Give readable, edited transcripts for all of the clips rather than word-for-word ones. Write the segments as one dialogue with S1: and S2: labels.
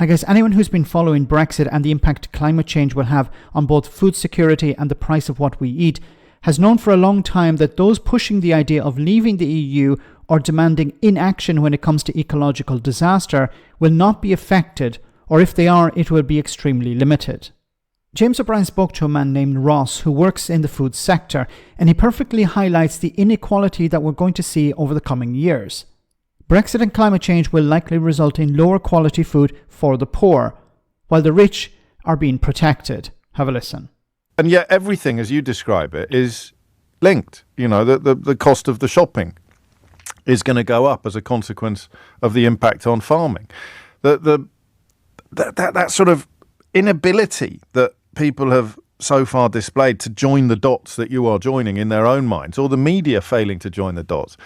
S1: I guess anyone who's been following Brexit and the impact climate change will have on both food security and the price of what we eat has known for a long time that those pushing the idea of leaving the EU or demanding inaction when it comes to ecological disaster will not be affected, or if they are, it will be extremely limited. James O'Brien spoke to a man named Ross who works in the food sector, and he perfectly highlights the inequality that we're going to see over the coming years. Brexit and climate change will likely result in lower quality food for the poor, while the rich are being protected. Have a listen.
S2: And yet everything, as you describe it, is linked. You know, the cost of the shopping is going to go up as a consequence of the impact on farming. That sort of inability that people have so far displayed to join the dots that you are joining in their own minds, or the media failing to join the dots,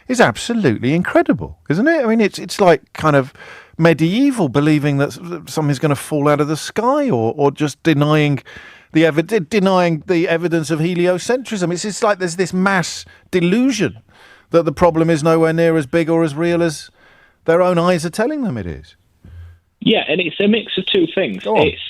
S2: is absolutely incredible, isn't it? I mean, it's like kind of medieval, believing that something's going to fall out of the sky, or just denying the evidence of heliocentrism. It's just like there's this mass delusion that the problem is nowhere near as big or as real as their own eyes are telling them it is.
S3: Yeah, and it's a mix of two things. It's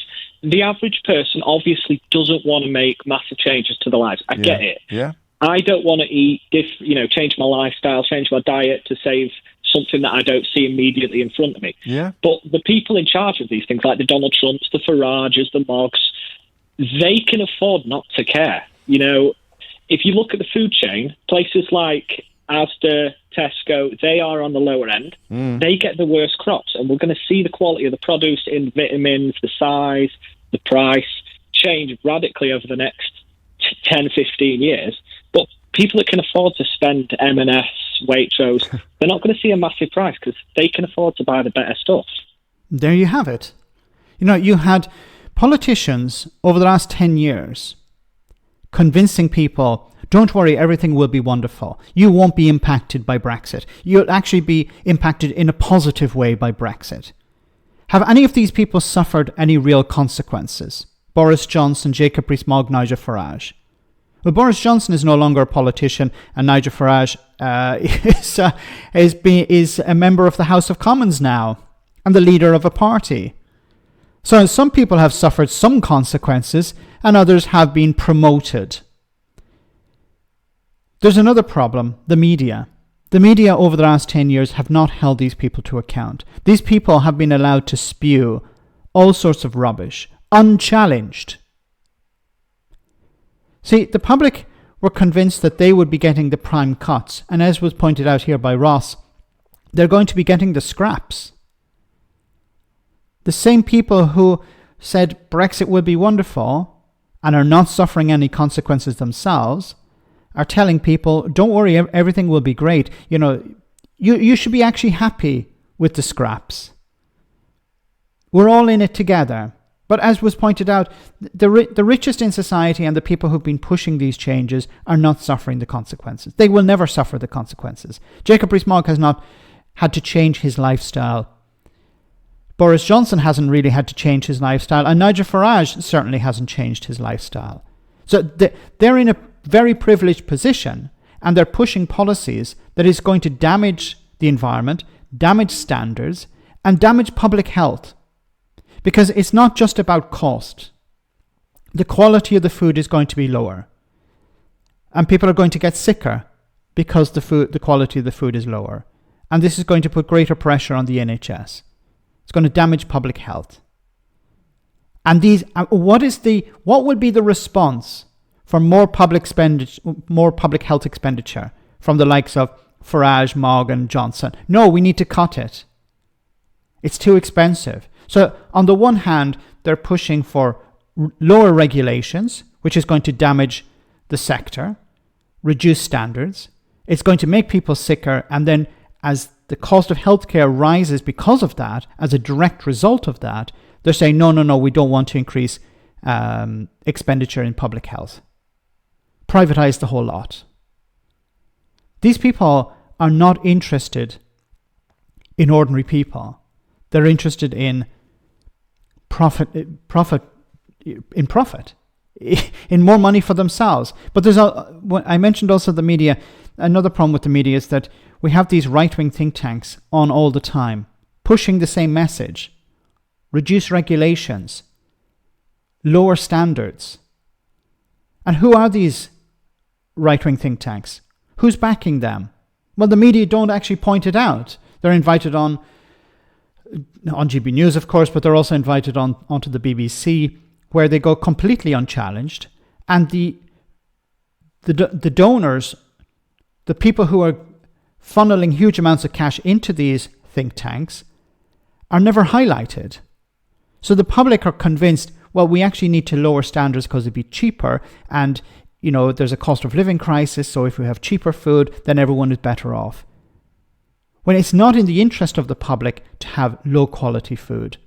S3: the average person obviously doesn't want to make massive changes to their lives. I get it.
S2: Yeah.
S3: I don't want to eat, change my lifestyle, change my diet to save something that I don't see immediately in front of me.
S2: Yeah.
S3: But the people in charge of these things, like the Donald Trumps, the Farages, the Moggs, they can afford not to care. You know, if you look at the food chain, places like Asda, Tesco, they are on the lower end. They get the worst crops, and we're going to see the quality of the produce in vitamins, the size, the price change radically over the next 10, 15 years. But people that can afford to spend M&S, Waitrose, they're not going to see a massive price because they can afford to buy the better stuff.
S1: There you have it. You know, you had politicians over the last 10 years convincing people, don't worry, everything will be wonderful. You won't be impacted by Brexit. You'll actually be impacted in a positive way by Brexit. Have any of these people suffered any real consequences? Boris Johnson, Jacob Rees-Mogg, Nigel Farage. Well, Boris Johnson is no longer a politician, and Nigel Farage is a member of the House of Commons now, and the leader of a party. So some people have suffered some consequences, and others have been promoted. There's another problem, the media. The media over the last 10 years have not held these people to account. These people have been allowed to spew all sorts of rubbish, unchallenged. See, the public were convinced that they would be getting the prime cuts, and as was pointed out here by Ross, they're going to be getting the scraps. The same people who said Brexit will be wonderful and are not suffering any consequences themselves are telling people, don't worry, everything will be great. You know, you should be actually happy with the scraps. We're all in it together. But as was pointed out, the richest in society and the people who've been pushing these changes are not suffering the consequences. They will never suffer the consequences. Jacob Rees-Mogg has not had to change his lifestyle. Boris Johnson hasn't really had to change his lifestyle, and Nigel Farage certainly hasn't changed his lifestyle. So they're in a very privileged position, and they're pushing policies that is going to damage the environment, damage standards, and damage public health. Because it's not just about cost. The quality of the food is going to be lower. And people are going to get sicker because the quality of the food is lower. And this is going to put greater pressure on the NHS. It's going to damage public health. And what would be the response for more public health expenditure from the likes of Farage, Mogg and Johnson? No, we need to cut it. It's too expensive. So on the one hand, they're pushing for lower regulations, which is going to damage the sector, reduce standards. It's going to make people sicker. And then as the cost of healthcare rises because of that, as a direct result of that, they're saying, no, we don't want to increase expenditure in public health. Privatize the whole lot. These people are not interested in ordinary people. They're interested in profit, in more money for themselves. But I mentioned also the media. Another problem with the media is that we have these right-wing think tanks on all the time, pushing the same message reduce regulations, lower standards. And who are these right-wing think tanks? Who's backing them? Well, the media don't actually point it out. They're invited on GB News, of course, but they're also invited onto the BBC, where they go completely unchallenged. And the donors, the people who are funneling huge amounts of cash into these think tanks, are never highlighted. So the public are convinced, well, we actually need to lower standards because it'd be cheaper, and there's a cost of living crisis, so if we have cheaper food, then everyone is better off. When it's not in the interest of the public to have low quality food.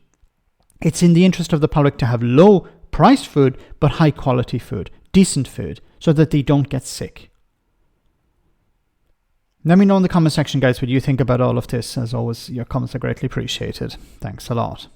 S1: It's in the interest of the public to have low priced food, but high quality food, decent food, so that they don't get sick. Let me know in the comment section, guys, what you think about all of this. As always, your comments are greatly appreciated. Thanks a lot.